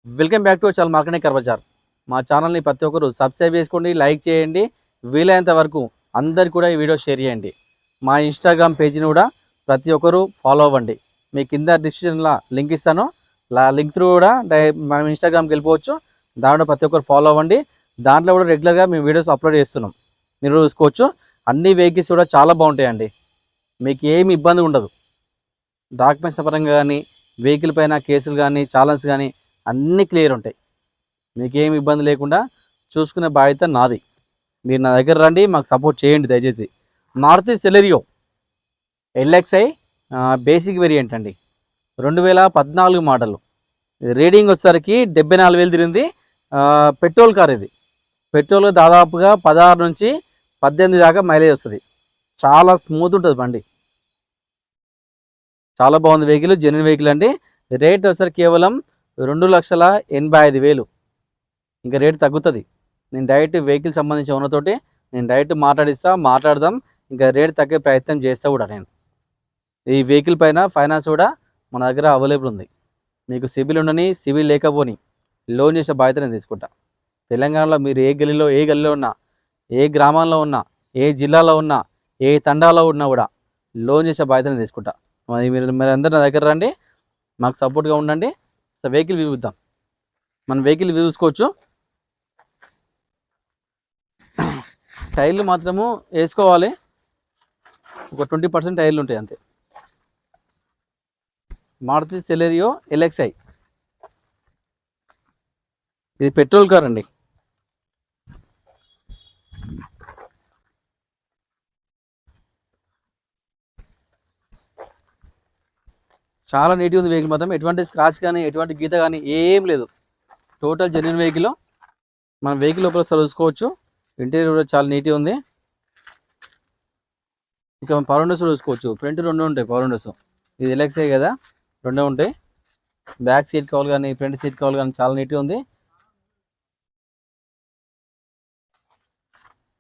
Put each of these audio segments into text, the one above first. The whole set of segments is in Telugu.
Welcome back to channel marketing కర్బజార్. మా ఛానల్ని ప్రతి ఒక్కరు సబ్స్క్రైబ్ చేసుకోండి, లైక్ చేయండి, వీలైనంత వరకు అందరికి కూడా ఈ వీడియో షేర్ చేయండి. మా ఇన్స్టాగ్రామ్ పేజీని కూడా ప్రతి ఒక్కరు ఫాలో అవ్వండి. మీ కింద డిస్క్రిప్షన్లో లింక్ ఇస్తాను. లింక్ త్రూ కూడా మనం ఇన్స్టాగ్రామ్కి వెళ్ళిపోవచ్చు. దాంట్లో ప్రతి ఒక్కరు ఫాలో అవ్వండి. దాంట్లో కూడా రెగ్యులర్గా మేము వీడియోస్ అప్లోడ్ చేస్తున్నాం, మీరు చూసుకోవచ్చు. అన్ని వెహికల్స్ కూడా చాలా బాగుంటాయండి, మీకు ఏమి ఇబ్బంది ఉండదు. డాక్యుమెంట్స్ పరంగా కానీ, వెహికల్ పైన కేసులు కానీ, చాలన్స్ కానీ అన్నీ క్లియర్ ఉంటాయి. మీకేమి ఇబ్బంది లేకుండా చూసుకునే బాధ్యత నాది. మీరు నా దగ్గర రండి, మాకు సపోర్ట్ చేయండి దయచేసి. Maruti Celerio LXi basic variant అండి, 2014 మోడల్. రీడింగ్ వచ్చేసరికి 74,000 తిరిగింది. పెట్రోల్ కార్ ఇది. పెట్రోల్ దాదాపుగా 16 నుంచి 18 దాకా మైలేజ్ వస్తుంది. చాలా స్మూత్ ఉంటుంది బండి, చాలా బాగుంది వెహికల్, జెన్యున్ వెహికల్ అండి. రేట్ వచ్చేసరికి కేవలం 2,85,000. ఇంకా రేటు తగ్గుతుంది. నేను డైరెక్ట్ వెహికల్ సంబంధించి ఉన్నతోటి నేను డైరెక్ట్ మాట్లాడదాం. ఇంకా రేటు తగ్గే ప్రయత్నం చేస్తా కూడా. నేను ఈ వెహికల్ పైన ఫైనాన్స్ కూడా మన దగ్గర అవైలబుల్ ఉంది. మీకు సిబిల్ ఉండని, సిబిల్ లేకపోని లోన్ చేసే బాధ్యత నేను తీసుకుంటా. తెలంగాణలో మీరు ఏ గల్లీలో ఉన్నా, ఏ గ్రామంలో ఉన్నా, ఏ జిల్లాలో ఉన్నా, ఏ తండాలో ఉన్నా కూడా లోన్ చేసే బాధ్యత నేను తీసుకుంటా. మీరు అందరూ నా దగ్గర రండి, మాకు సపోర్ట్గా ఉండండి. సో వెహికల్ వ్యూ ఇద్దాం. మన వెహికల్ వ్యూ చూసుకోవచ్చు. టైర్లు మాత్రము వేసుకోవాలి, ఒక 20% టైర్లు ఉంటాయి అంతే. మారుతి సెలెరియో ఎల్ఎక్స్ఐ ఇది పెట్రోల్ కార్ అండి. చాలా నీట్గా ఉంది వెహికల్ మాత్రం. ఎటువంటి స్క్రాచ్ కానీ, ఎటువంటి గీత కానీ ఏం లేదు. Total genuine vehicle. మన వెహికల్ లోపల చూసుకోవచ్చు. ఇంటీరియర్ కూడా చాలా నీట్గా ఉంది. ఇంకా పవర్ విండోస్ చూసుకోవచ్చు. ఫ్రంట్ 2 ఉంటాయి పవర్ విండోస్. ఇది ఎల్ఎక్స్ఐ కదా, 2 ఉంటాయి. బ్యాక్ సీట్ కవర్ కానీ, ఫ్రంట్ సీట్ కవర్ కానీ చాలా నీట్గా ఉంది.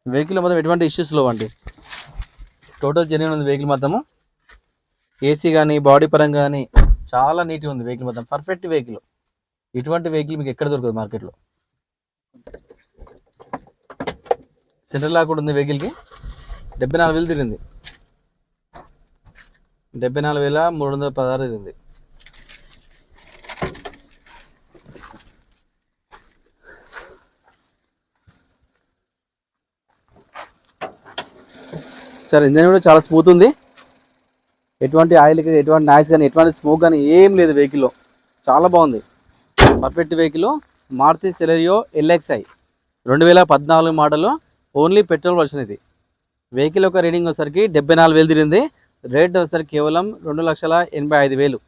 వెహికల్ మొత్తం ఎటువంటి ఇష్యూస్ లేవండి, టోటల్ జెన్యున్ ఉంది వెహికల్ మొత్తము. ఏసీ కానీ, బాడీ పరంగా కానీ చాలా నీట్గా ఉంది వెహికల్ మొత్తం. Perfect vehicle. ఇటువంటి వెహికల్ మీకు ఎక్కడ దొరకదు మార్కెట్లో. సెంటర్ లాక్ కూడా ఉంది వెహికల్కి. 74,000 తిరిగింది. 74,316 తిరిగింది. సార్ ఇంజన్ కూడా చాలా స్మూత్ ఉంది. ఎటువంటి ఆయిల్ కానీ, ఎటువంటి నాయిస్ కానీ, ఎటువంటి స్మోక్ కానీ ఏం లేదు వెహికల్లో. చాలా బాగుంది, perfect vehicle. Maruti Celerio LXi 2014 model, only petrol version. ఇది వెహికల్ యొక్క రీడింగ్ వచ్చేసరికి 74,000 తిరిగింది. రేట్ వచ్చేసరికి కేవలం 2,85,000.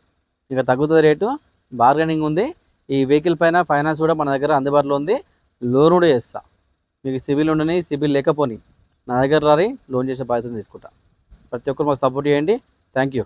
ఇంకా తగ్గుతుంది రేటు, బార్గెనింగ్ ఉంది. ఈ వెహికల్ పైన ఫైనాన్స్ కూడా మన దగ్గర అందుబాటులో ఉంది. లోన్ కూడా చేస్తా. మీకు సిబిల్ ఉండని, సిబిల్ లేకపోని నా దగ్గర రారి లోన్ చేసే బాధ్యత తీసుకుంటా. ప్రతి ఒక్కరు మాకు సపోర్ట్ చేయండి. Thank you.